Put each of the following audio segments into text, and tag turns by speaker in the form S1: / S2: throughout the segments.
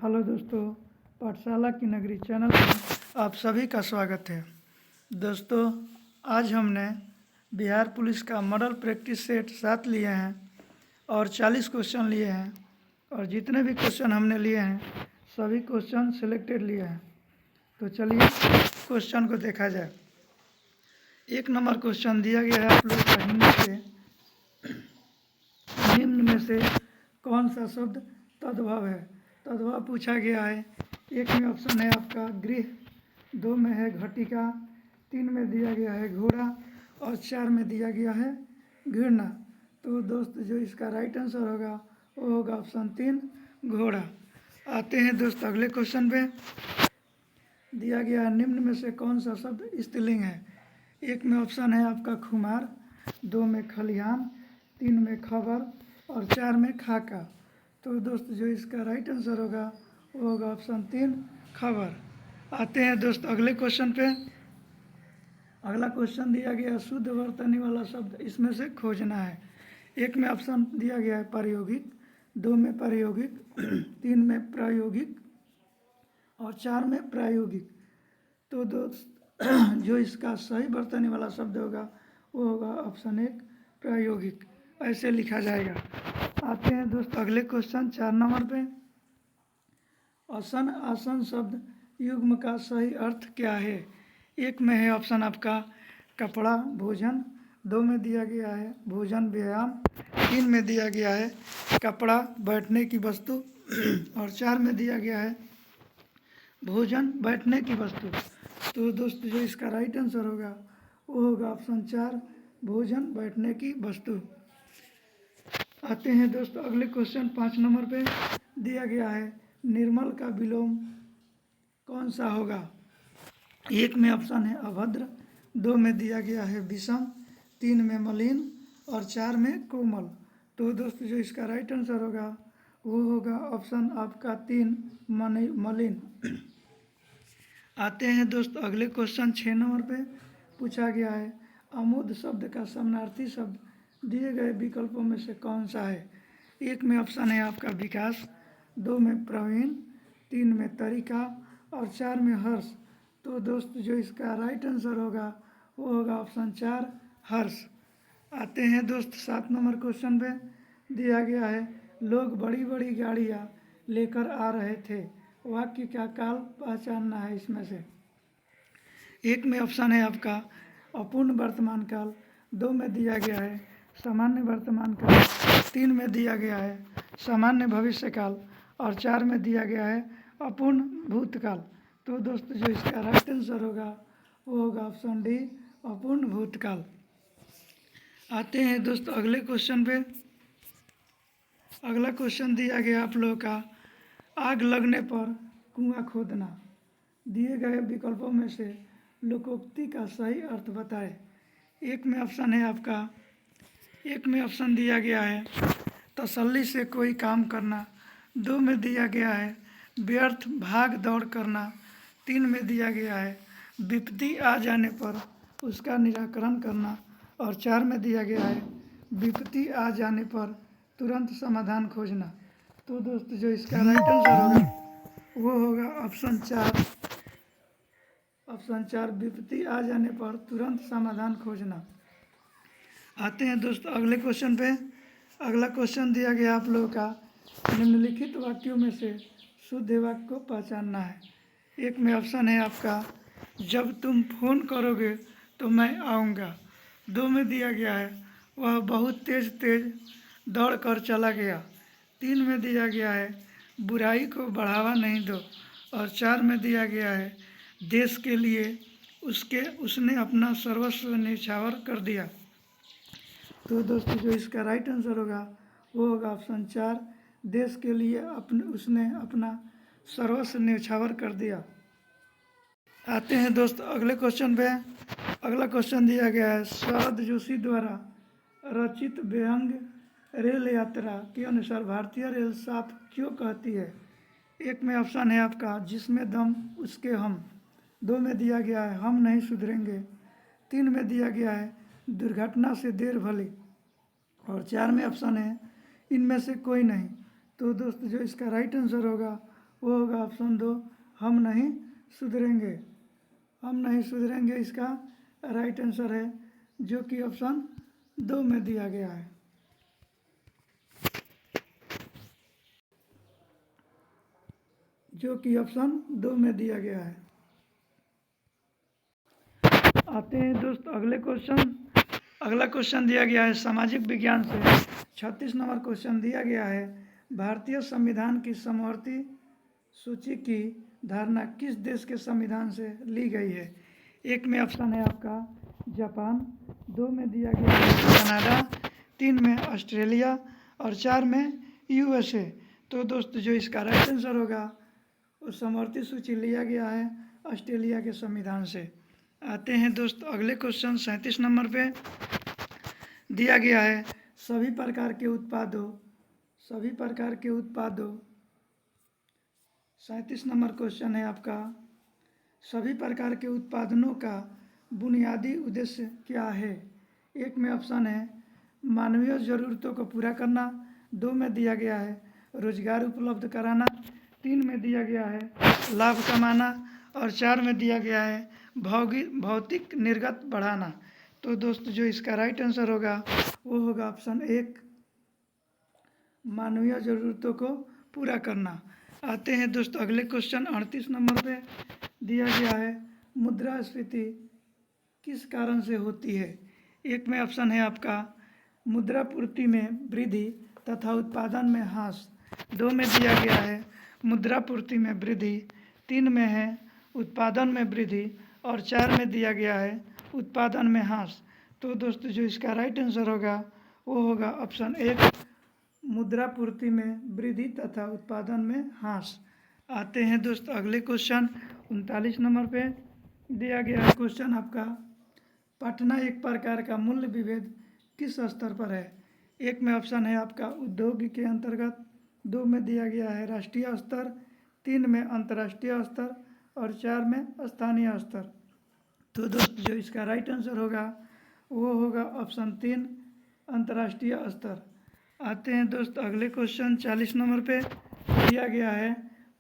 S1: Hello दोस्तों, पाठशाला की नगरी चैनल में आप सभी का स्वागत है। दोस्तों, आज हमने बिहार पुलिस का मॉडल प्रैक्टिस सेट 7 लिए हैं और 40 क्वेश्चन लिए हैं और जितने भी क्वेश्चन हमने लिए हैं सभी क्वेश्चन सिलेक्टेड लिए हैं। तो चलिए क्वेश्चन को देखा जाए। 1 नंबर क्वेश्चन दिया गया है आप लोग का हिंदी से, निम्न में से कौन सा शब्द तद्भव है। तद्भव पूछा गया है। 1 में ऑप्शन है आपका गृह, 2 में है घटिका, 3 में दिया गया है घोड़ा और 4 में दिया गया है घृणा। तो दोस्त जो इसका राइट आंसर होगा वो होगा ऑप्शन 3 घोड़ा। आते हैं दोस्त अगले क्वेश्चन पे। दिया गया है निम्न में से कौन सा शब्द स्त्रीलिंग है। 1 में ऑप्शन है आपका खुमार, 2 में खलिहान, 3 में खबर और 4 में खाका। तो दोस्त जो इसका राइट आंसर होगा वो होगा ऑप्शन 3 खबर। आते हैं दोस्त अगले क्वेश्चन पे। अगला क्वेश्चन दिया गया शुद्ध वर्तनी वाला शब्द इसमें से खोजना है। 1 में ऑप्शन दिया गया है प्रायोगिक, 2 में प्रायोगिक, 3 में प्रायोगिक और 4 में प्रायोगिक। तो दोस्त जो इसका सही वर्तनी वाला शब्द होगा वो होगा ऑप्शन 1 प्रायोगिक, ऐसे लिखा जाएगा। आते हैं दोस्त अगले क्वेश्चन 4 नंबर पे। आसन आसन शब्द युग्म का सही अर्थ क्या है। 1 में है ऑप्शन आपका कपड़ा भोजन, 2 में दिया गया है भोजन व्यायाम, 3 में दिया गया है कपड़ा बैठने की वस्तु और 4 में दिया गया है भोजन बैठने की वस्तु। तो दोस्त जो इसका राइट आंसर होगा वो होगा ऑप्शन 4 भोजन बैठने की वस्तु। आते हैं दोस्त अगले क्वेश्चन 5 नंबर पे। दिया गया है निर्मल का विलोम कौन सा होगा। 1 में ऑप्शन है अभद्र, 2 में दिया गया है विषम, 3 में मलिन और 4 में कोमल। तो दोस्त जो इसका राइट आंसर होगा वो होगा ऑप्शन आपका 3 मलिन। आते हैं दोस्त अगले क्वेश्चन 6 नंबर पे। पूछा गया है आमोद शब्द का समानार्थी शब्द दिए गए विकल्पों में से कौन सा है। 1 में ऑप्शन है आपका विकास, 2 में प्रवीण, 3 में तरीका और 4 में हर्ष। तो दोस्त जो इसका राइट आंसर होगा वो होगा ऑप्शन 4 हर्ष। आते हैं दोस्त 7 नंबर क्वेश्चन पे। दिया गया है लोग बड़ी बड़ी गाड़ियाँ लेकर आ रहे थे, वाक्य का काल पहचानना है इसमें से। 1 में ऑप्शन है आपका अपूर्ण वर्तमान काल, 2 में दिया गया है सामान्य वर्तमान काल, 3 में दिया गया है सामान्य भविष्य काल और 4 में दिया गया है अपूर्ण भूतकाल। तो दोस्त जो इसका राइट आंसर होगा वो होगा ऑप्शन डी अपूर्ण भूतकाल। आते हैं दोस्त अगले क्वेश्चन पे। अगला क्वेश्चन दिया गया आप लोगों का आग लगने पर कुआं खोदना। दिए गए विकल्पों में से लोकोक्ति का सही अर्थ बताएं। 1 में ऑप्शन है आपका 1 में ऑप्शन दिया गया है तसल्ली से कोई काम करना, 2 में दिया गया है व्यर्थ भाग दौड़ करना, 3 में दिया गया है विपत्ति आ जाने पर उसका निराकरण करना और 4 में दिया गया है विपत्ति आ जाने पर तुरंत समाधान खोजना। तो दोस्त जो इसका राइट आंसर होगा वो होगा ऑप्शन 4 विपत्ति आ जाने पर तुरंत समाधान खोजना। आते हैं दोस्त अगले क्वेश्चन पे। अगला क्वेश्चन दिया गया आप लोगों का निम्नलिखित वाक्यों में से शुद्ध वाक्य को पहचानना है। 1 में ऑप्शन है आपका जब तुम फोन करोगे तो मैं आऊँगा, 2 में दिया गया है वह बहुत तेज तेज दौड़ कर चला गया, 3 में दिया गया है बुराई को बढ़ावा नहीं दो और 4 में दिया गया है देश के लिए उसने अपना सर्वस्व न्यौछावर कर दिया। तो दोस्तों जो इसका राइट आंसर होगा वो होगा ऑप्शन 4 देश के लिए उसने अपना सर्वस्व न्यौछावर कर दिया। आते हैं दोस्त अगले क्वेश्चन पे। अगला क्वेश्चन दिया गया है शरद जोशी द्वारा रचित व्यंग रेल यात्रा के अनुसार भारतीय रेल साफ क्यों कहती है। 1 में ऑप्शन है आपका जिसमें दम उसके हम, 2 में दिया गया है हम नहीं सुधरेंगे, 3 में दिया गया है दुर्घटना से देर भली और 4 में ऑप्शन है इनमें से कोई नहीं। तो दोस्त जो इसका राइट आंसर होगा वो होगा ऑप्शन 2, हम नहीं सुधरेंगे। हम नहीं सुधरेंगे इसका राइट आंसर है, जो कि ऑप्शन 2 में दिया गया है। जो कि ऑप्शन 2 में दिया गया है। आते हैं दोस्त अगले क्वेश्चन। अगला क्वेश्चन दिया गया है सामाजिक विज्ञान से। 36 नंबर क्वेश्चन दिया गया है, भारतीय संविधान की समवर्ती सूची की धारणा किस देश के संविधान से ली गई है। एक में ऑप्शन है आपका जापान, 2 में दिया गया है कनाडा, 3 में ऑस्ट्रेलिया और 4 में यूएसए। तो दोस्त जो इसका राइट आंसर होगा, वो समवर्ती सूची लिया गया है ऑस्ट्रेलिया के संविधान से। आते हैं दोस्त अगले क्वेश्चन 37 नंबर पे दिया गया है, सभी प्रकार के उत्पादों 37 नंबर क्वेश्चन है आपका, सभी प्रकार के उत्पादनों का बुनियादी उद्देश्य क्या है। एक में ऑप्शन है मानवीय ज़रूरतों को पूरा करना, 2 में दिया गया है रोजगार उपलब्ध कराना, 3 में दिया गया है लाभ कमाना और 4 में दिया गया है भौतिक निर्गत बढ़ाना। तो दोस्त जो इसका राइट आंसर होगा, वो होगा ऑप्शन 1, मानवीय ज़रूरतों को पूरा करना। आते हैं दोस्त अगले क्वेश्चन 38 नंबर पे दिया गया है, मुद्रास्फीति किस कारण से होती है। एक में ऑप्शन है आपका मुद्रापूर्ति में वृद्धि तथा उत्पादन में ह्रास, 2 में दिया गया है मुद्रापूर्ति में वृद्धि, 3 में है उत्पादन में वृद्धि और 4 में दिया गया है उत्पादन में ह्रास। तो दोस्तों जो इसका राइट आंसर होगा, वो होगा ऑप्शन 1, मुद्रापूर्ति में वृद्धि तथा उत्पादन में ह्रास। आते हैं दोस्त अगले क्वेश्चन 39 नंबर पे दिया गया है क्वेश्चन आपका, पटना एक प्रकार का मूल्य विभेद किस स्तर पर है। एक में ऑप्शन है आपका उद्योग के अंतर्गत, 2 में दिया गया है राष्ट्रीय स्तर, 3 में अंतर्राष्ट्रीय स्तर और 4 में स्थानीय स्तर। तो दोस्त जो इसका राइट आंसर होगा, वो होगा ऑप्शन 3, अंतर्राष्ट्रीय स्तर। आते हैं दोस्त अगले क्वेश्चन 40 नंबर पे दिया गया है,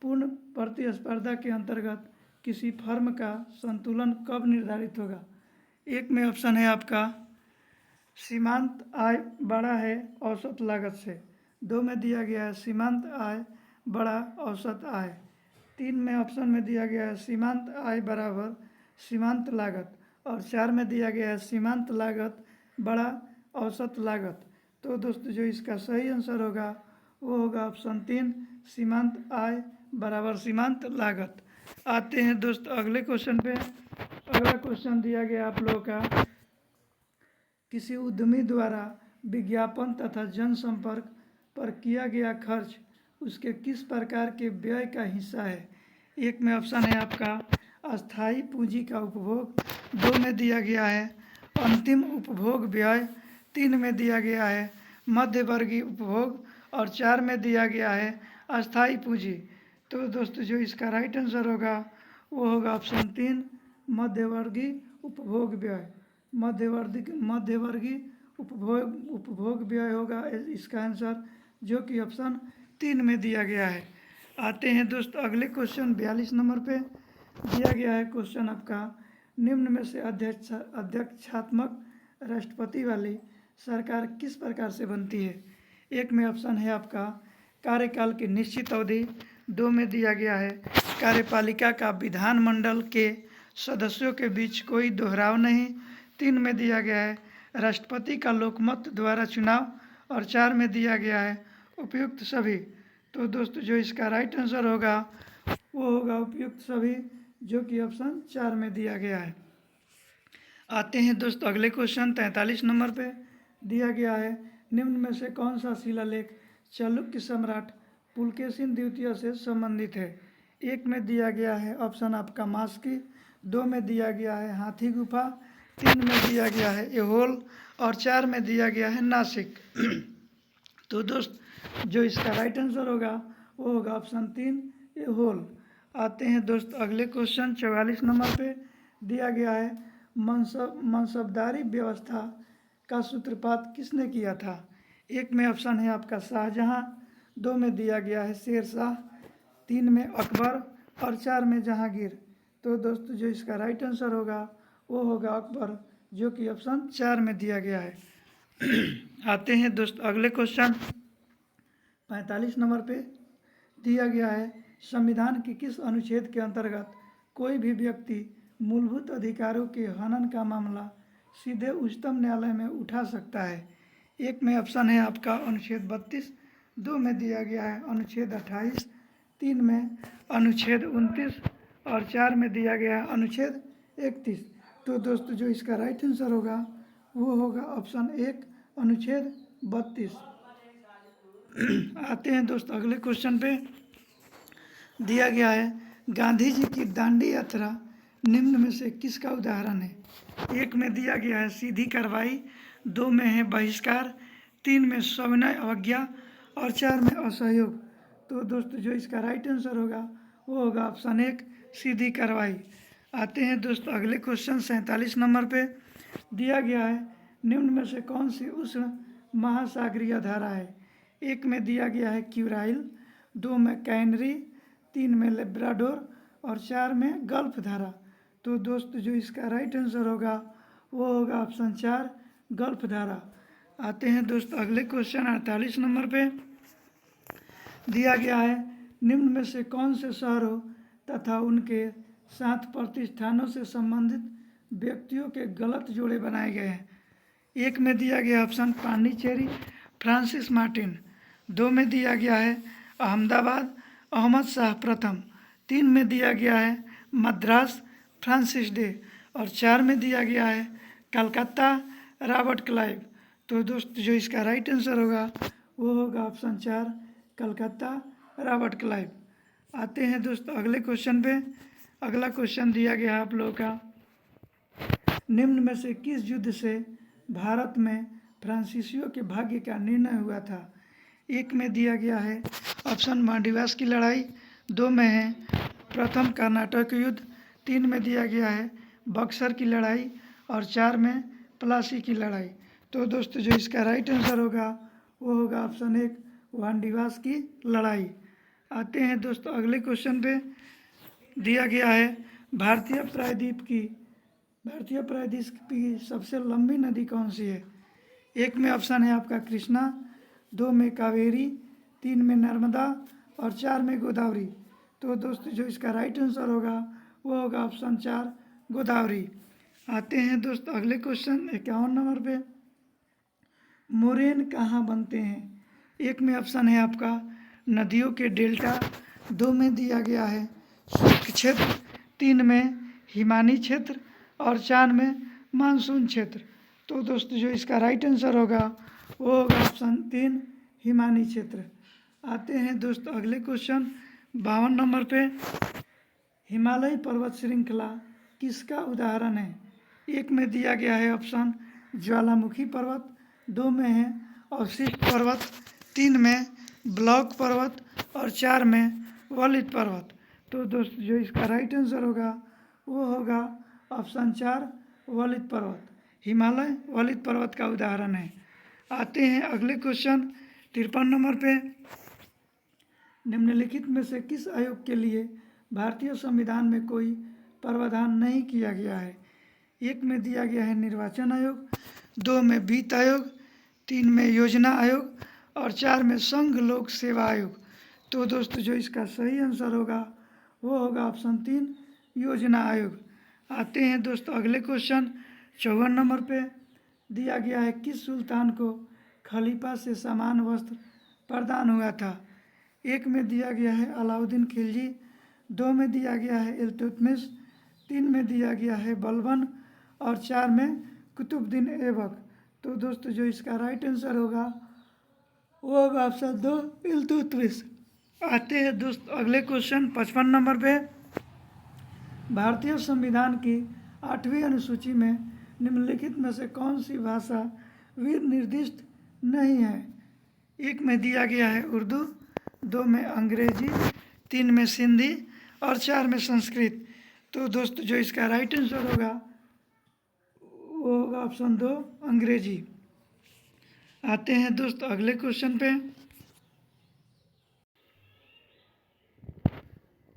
S1: पूर्ण प्रतिस्पर्धा के अंतर्गत किसी फर्म का संतुलन कब निर्धारित होगा। एक में ऑप्शन है आपका सीमांत आय बड़ा है औसत लागत से, 2 में दिया गया है सीमांत आय बड़ा औसत आय, 3 में ऑप्शन में दिया गया है सीमांत आय बराबर सीमांत लागत और 4 में दिया गया है सीमांत लागत बड़ा औसत लागत। तो दोस्तों जो इसका सही आंसर होगा, वो होगा ऑप्शन 3, सीमांत आय बराबर सीमांत लागत। आते हैं दोस्त अगले क्वेश्चन पे। अगला क्वेश्चन दिया गया आप लोगों का, किसी उद्यमी द्वारा विज्ञापन तथा जनसंपर्क पर किया गया खर्च उसके किस प्रकार के व्यय का हिस्सा है। एक में ऑप्शन है आपका अस्थायी पूंजी का उपभोग, 2 में दिया गया है अंतिम उपभोग व्यय, 3 में दिया गया है मध्यवर्गीय उपभोग और 4 में दिया गया है अस्थायी पूंजी। तो दोस्तों जो इसका राइट आंसर होगा, वो होगा ऑप्शन 3, मध्यवर्गीय उपभोग व्यय। मध्यवर्गीय उपभोग व्यय होगा इसका आंसर, जो कि ऑप्शन 3 में दिया गया है। आते हैं दोस्त अगले क्वेश्चन 42 नंबर पे दिया गया है क्वेश्चन आपका, निम्न में से अध्यक्षात्मक राष्ट्रपति वाली सरकार किस प्रकार से बनती है। एक में ऑप्शन है आपका कार्यकाल की निश्चित अवधि, 2 में दिया गया है कार्यपालिका का विधानमंडल के सदस्यों के बीच कोई दोहराव नहीं, 3 में दिया गया है राष्ट्रपति का लोकमत द्वारा चुनाव और 4 में दिया गया है उपयुक्त सभी। तो दोस्तों जो इसका राइट आंसर होगा, वो होगा उपयुक्त सभी, जो कि ऑप्शन 4 में दिया गया है। आते हैं दोस्त अगले क्वेश्चन 43 नंबर पे दिया गया है, निम्न में से कौन सा शिलालेख चालुक्य सम्राट पुलकेशिन द्वितीय से संबंधित है। एक में दिया गया है ऑप्शन आपका मास्की, 2 में दिया गया है हाथी गुफा, 3 में दिया गया है एहोल और 4 में दिया गया है नासिक। तो दोस्त जो इसका राइट आंसर होगा, वो होगा ऑप्शन 3, एहोल। आते हैं दोस्त अगले क्वेश्चन 44 नंबर पे दिया गया है, मनसबदारी व्यवस्था का सूत्रपात किसने किया था। एक में ऑप्शन है आपका शाहजहां, 2 में दिया गया है शेरशाह, 3 में अकबर और 4 में जहांगीर। तो दोस्तों जो इसका राइट आंसर होगा वो होगा अकबर, जो कि ऑप्शन 4 में दिया गया है। आते हैं दोस्तों अगले क्वेश्चन 45 नंबर पे दिया गया है, संविधान के किस अनुच्छेद के अंतर्गत कोई भी व्यक्ति मूलभूत अधिकारों के हनन का मामला सीधे उच्चतम न्यायालय में उठा सकता है? एक में ऑप्शन है आपका अनुच्छेद 32, 2 में दिया गया है अनुच्छेद 28, 3 में अनुच्छेद 29 और 4 में दिया गया है अनुच्छेद 31। तो दोस्तों जो इसका राइट आंसर होगा वो होगा ऑप्शन 1 अनुच्छेद 32। आते हैं दोस्तों अगले क्वेश्चन पे दिया गया है, गांधी जी की दांडी यात्रा निम्न में से किसका उदाहरण है? एक में दिया गया है सीधी कार्रवाई, 2 में है बहिष्कार, 3 में सविनय अवज्ञा और 4 में असहयोग। तो दोस्तों जो इसका राइट आंसर होगा वो होगा ऑप्शन 1 सीधी कार्रवाई। आते हैं दोस्तों अगले क्वेश्चन 47 नंबर पे दिया गया है, निम्न में से कौन सी उष्ण महासागरीय धारा है? एक में दिया गया है क्यूराइल, 2 में कैनरी, 3 में लेब्राडोर और 4 में गल्फ धारा। तो दोस्तों जो इसका राइट आंसर होगा वो होगा ऑप्शन 4 गल्फ धारा। आते हैं दोस्तों अगले क्वेश्चन 48 नंबर पे दिया गया है, निम्न में से कौन से शहरों तथा उनके साथ प्रतिष्ठानों से संबंधित व्यक्तियों के गलत जोड़े बनाए गए हैं? एक में दिया गया ऑप्शन पांडिचेरी फ्रांसिस मार्टिन, 2 में दिया गया है अहमदाबाद अहमद शाह प्रथम, 3 में दिया गया है मद्रास फ्रांसिस डे और 4 में दिया गया है कलकत्ता रॉबर्ट क्लाइव। तो दोस्तों जो इसका राइट आंसर होगा वो होगा ऑप्शन 4 कलकत्ता रॉबर्ट क्लाइव। आते हैं दोस्तों अगले क्वेश्चन पे। अगला क्वेश्चन दिया गया है आप लोगों का, निम्न में से किस युद्ध से भारत में फ्रांसीसियों के भाग्य का निर्णय हुआ था? एक में दिया गया है ऑप्शन मांडीवास की लड़ाई, 2 में है प्रथम कर्नाटक युद्ध, 3 में दिया गया है बक्सर की लड़ाई और 4 में प्लासी की लड़ाई। तो दोस्तों जो इसका राइट आंसर होगा वो होगा ऑप्शन 1 मांडीवास की लड़ाई। आते हैं दोस्तों अगले क्वेश्चन पे दिया गया है, भारतीय प्रायद्वीप की सबसे लंबी नदी कौन सी है? एक में ऑप्शन है आपका कृष्णा, 2 में कावेरी, 3 में नर्मदा और 4 में गोदावरी। तो दोस्तों जो इसका राइट आंसर होगा वो होगा ऑप्शन 4 गोदावरी। आते हैं दोस्तों अगले क्वेश्चन 51 नंबर पे, मोरेन कहाँ बनते हैं? एक में ऑप्शन है आपका नदियों के डेल्टा, 2 में दिया गया है शुष्क क्षेत्र, 3 में हिमानी क्षेत्र और 4 में मानसून क्षेत्र। तो दोस्तों जो इसका राइट आंसर होगा वो होगा ऑप्शन 3 हिमानी क्षेत्र। आते हैं दोस्तों अगले क्वेश्चन 52 नंबर पे, हिमालय पर्वत श्रृंखला किसका उदाहरण है? एक में दिया गया है ऑप्शन ज्वालामुखी पर्वत, 2 में है अवशिष्ट पर्वत, 3 में ब्लॉक पर्वत और 4 में वलित पर्वत। तो दोस्तों जो इसका राइट आंसर होगा वो होगा ऑप्शन 4 वलित पर्वत। हिमालय वलित पर्वत का उदाहरण है। आते हैं अगले क्वेश्चन 53 नंबर पे, निम्नलिखित में से किस आयोग के लिए भारतीय संविधान में कोई प्रावधान नहीं किया गया है? एक में दिया गया है निर्वाचन आयोग, 2 में वित्त आयोग, 3 में योजना आयोग और 4 में संघ लोक सेवा आयोग। तो दोस्तों जो इसका सही आंसर होगा वो होगा ऑप्शन 3 योजना आयोग। आते हैं दोस्तों अगले क्वेश्चन 54 नंबर पे दिया गया है, किस सुल्तान को खलीफा से समान वस्त्र प्रदान हुआ था? एक में दिया गया है अलाउद्दीन खिलजी, 2 में दिया गया है इल्तुतमिश, 3 में दिया गया है बलबन और 4 में कुतुबुद्दीन ऐबक। तो दोस्तों जो इसका राइट आंसर होगा वो होगा ऑप्शन 2 इल्तुतमिश। आते हैं दोस्तों अगले क्वेश्चन 55 नंबर पे, भारतीय संविधान की 8वीं अनुसूची में निम्नलिखित में से कौन सी भाषा निर्दिष्ट नहीं है? एक में दिया गया है उर्दू, 2 में अंग्रेजी, 3 में सिंधी और 4 में संस्कृत। तो दोस्तों जो इसका राइट आंसर होगा वो होगा ऑप्शन 2 अंग्रेजी। आते हैं दोस्तों अगले क्वेश्चन पे,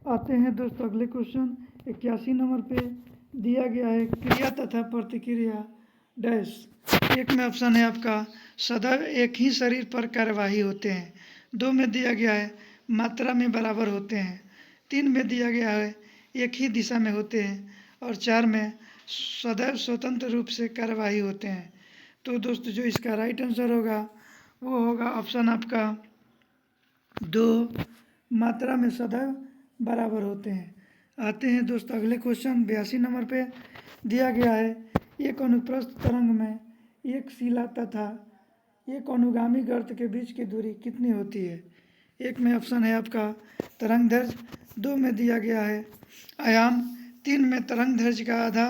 S1: आते हैं दोस्तों अगले क्वेश्चन 81 नंबर पे दिया गया है क्रिया तथा प्रतिक्रिया डैश। एक में ऑप्शन है आपका सदैव एक ही शरीर पर कार्यवाही होते हैं। 2 में दिया गया है मात्रा में बराबर होते हैं। 3 में दिया गया है एक ही दिशा में होते हैं। और 4 में सदैव स्वतंत्र रूप से कार्यवाही होते हैं। तो दोस्तों जो इसका राइट आंसर होगा वो होगा ऑप्शन आपका 2, मात्रा में सदैव बराबर होते हैं। आते हैं दोस्तों अगले क्वेश्चन 82 नंबर पे दिया गया है एक अनुप्रस्थ तरंग में एक शिला तथा एक अनुगामी गर्त के बीच की दूरी कितनी होती है। एक में ऑप्शन है आपका तरंग दैर्घ्य, 2 में दिया गया है आयाम, 3 में तरंग दैर्घ्य का आधा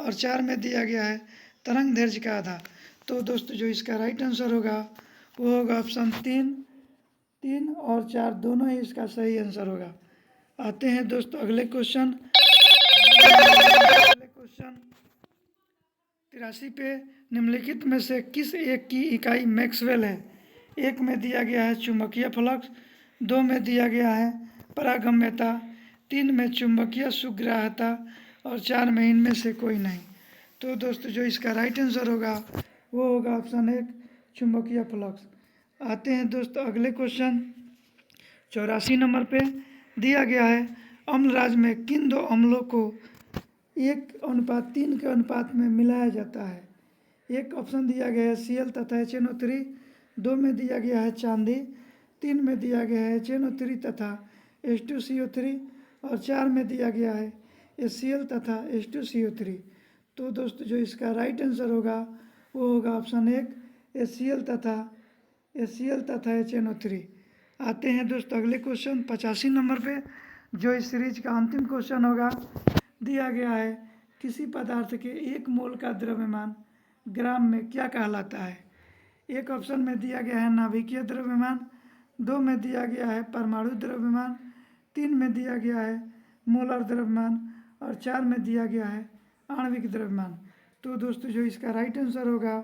S1: और 4 में दिया गया है तरंग दैर्घ्य का आधा। तो दोस्तों जो इसका राइट आंसर होगा वो होगा ऑप्शन 3 और 4 दोनों ही इसका सही आंसर होगा। आते हैं दोस्तों अगले क्वेश्चन 83 पे निम्नलिखित में से किस एक की इकाई मैक्सवेल है। एक में दिया गया है चुंबकीय फ्लक्स, 2 में दिया गया है पारगम्यता, 3 में चुंबकीय सुग्राह्यता और 4 में इनमें से कोई नहीं। तो दोस्तों जो इसका राइट आंसर होगा वो होगा ऑप्शन 1 चुंबकीय फ्लक्स। आते हैं दोस्तों अगले क्वेश्चन 84 नंबर पे दिया गया है अम्ल राज्य में किन 2 अम्लों को 1:3 के अनुपात में मिलाया जाता है। एक ऑप्शन दिया गया है Cl तथा HNO3, 2 में दिया गया है चांदी, 3 में दिया गया है HNO3 तथा H2CO3 और 4 में दिया गया है HCl तथा H2CO3। तो दोस्तों जो इसका राइट आंसर होगा वो होगा ऑप्शन 1 HCl तथा HNO3। आते हैं दोस्तों अगले क्वेश्चन 85 नंबर पे जो इस सीरीज का अंतिम क्वेश्चन होगा। दिया गया है किसी पदार्थ के 1 मोल का द्रव्यमान ग्राम में क्या कहलाता है। एक ऑप्शन में दिया गया है नाभिकीय द्रव्यमान, 2 में दिया गया है परमाणु द्रव्यमान, 3 में दिया गया है मोलर द्रव्यमान और 4 में दिया गया है आणविक द्रव्यमान। तो दोस्तों जो इसका राइट आंसर होगा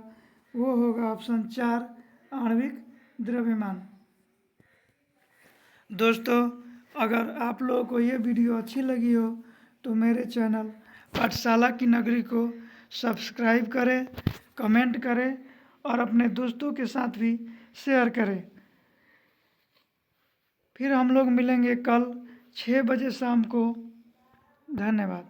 S1: वो होगा ऑप्शन 4 आणविक द्रव्यमान। दोस्तों अगर आप लोगों को ये वीडियो अच्छी लगी हो तो मेरे चैनल पाठशाला की नगरी को सब्सक्राइब करें, कमेंट करें और अपने दोस्तों के साथ भी शेयर करें। फिर हम लोग मिलेंगे कल 6 बजे शाम को। धन्यवाद।